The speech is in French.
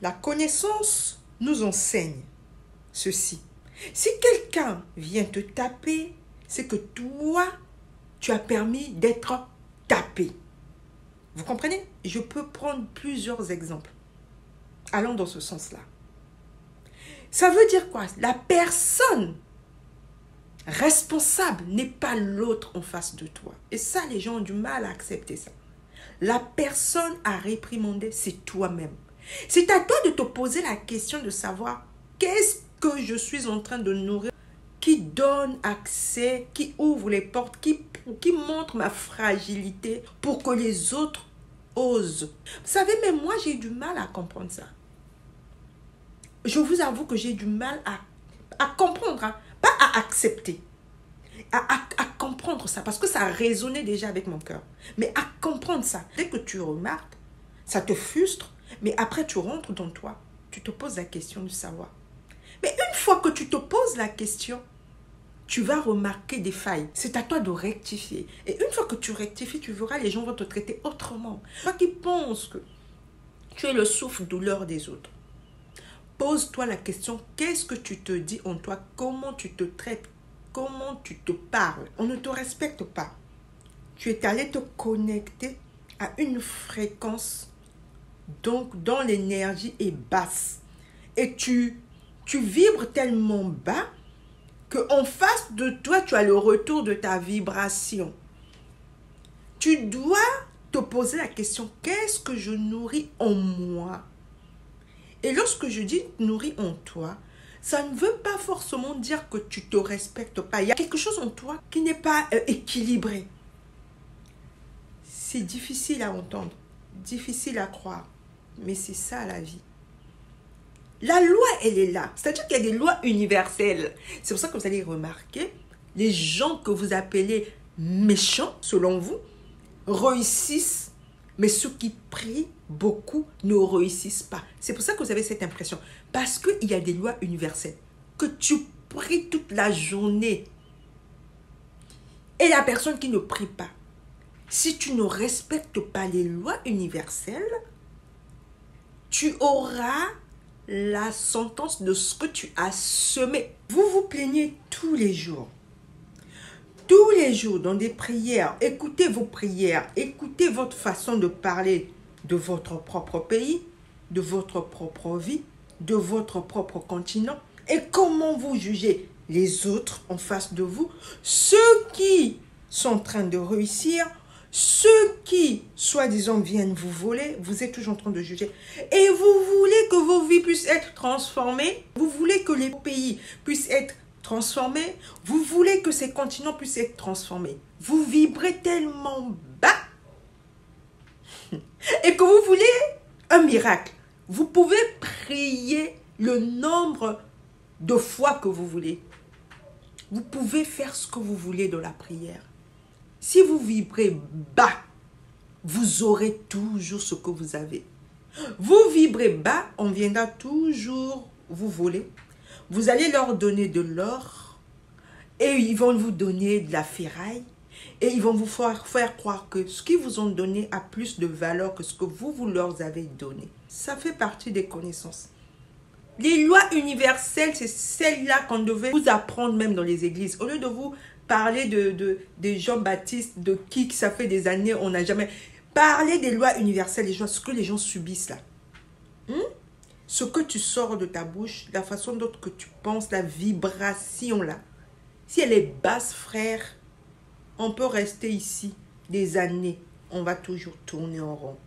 La connaissance nous enseigne ceci. Si quelqu'un vient te taper, c'est que toi, tu as permis d'être tapé. Vous comprenez? Je peux prendre plusieurs exemples. Allons dans ce sens-là. Ça veut dire quoi? La personne responsable n'est pas l'autre en face de toi. Et ça, les gens ont du mal à accepter ça. La personne à réprimander, c'est toi-même. C'est à toi de te poser la question de savoir qu'est-ce que je suis en train de nourrir, qui donne accès, qui ouvre les portes, qui montre ma fragilité pour que les autres osent. Vous savez, même moi, j'ai du mal à comprendre ça. Je vous avoue que j'ai du mal à comprendre, hein, pas à accepter. À comprendre ça, parce que ça a résonné déjà avec mon cœur. Mais à comprendre ça, dès que tu remarques, ça te frustre, mais après tu rentres dans toi, tu te poses la question de savoir. Mais une fois que tu te poses la question, tu vas remarquer des failles. C'est à toi de rectifier. Et une fois que tu rectifies, tu verras, les gens vont te traiter autrement. Toi qui penses que tu es le souffle-douleur des autres, pose-toi la question, qu'est-ce que tu te dis en toi? Comment tu te traites? Comment tu te parles? On ne te respecte pas. Tu es allé te connecter à une fréquence donc dont l'énergie est basse. Et tu vibres tellement bas qu'en face de toi, tu as le retour de ta vibration. Tu dois te poser la question, qu'est-ce que je nourris en moi? Et lorsque je dis nourris en toi, ça ne veut pas forcément dire que tu ne te respectes pas. Il y a quelque chose en toi qui n'est pas équilibré. C'est difficile à entendre, difficile à croire, mais c'est ça la vie. La loi, elle est là. C'est-à-dire qu'il y a des lois universelles. C'est pour ça que vous allez remarquer, les gens que vous appelez méchants, selon vous, réussissent, mais ceux qui prient beaucoup ne réussissent pas. C'est pour ça que vous avez cette impression. Parce qu'il y a des lois universelles. Que tu pries toute la journée. Et la personne qui ne prie pas, si tu ne respectes pas les lois universelles, tu auras la sentence de ce que tu as semé. Vous vous plaignez tous les jours. Tous les jours dans des prières. Écoutez vos prières. Écoutez votre façon de parler de votre propre pays, de votre propre vie, de votre propre continent. Et comment vous jugez les autres en face de vous. Ceux qui sont en train de réussir, ceux qui, soi-disant, viennent vous voler, vous êtes toujours en train de juger. Et vous voulez que vos vies puissent être transformées. Vous voulez que les pays puissent être transformés. Vous voulez que ces continents puissent être transformés. Vous vibrez tellement bas et que vous voulez un miracle. Vous pouvez prier le nombre de fois que vous voulez. Vous pouvez faire ce que vous voulez dans la prière. Si vous vibrez bas, vous aurez toujours ce que vous avez. Vous vibrez bas, on viendra toujours vous voler. Vous allez leur donner de l'or et ils vont vous donner de la ferraille et ils vont vous faire croire que ce qu'ils vous ont donné a plus de valeur que ce que vous leur avez donné. Ça fait partie des connaissances. Les lois universelles, c'est celles-là qu'on devait vous apprendre même dans les églises. Au lieu de vous parler de Jean-Baptiste, de qui ça fait des années, on n'a jamais... Parlez des lois universelles, ce que les gens subissent là. Ce que tu sors de ta bouche, la façon dont que tu penses, la vibration là. Si elle est basse, frère, on peut rester ici des années. On va toujours tourner en rond.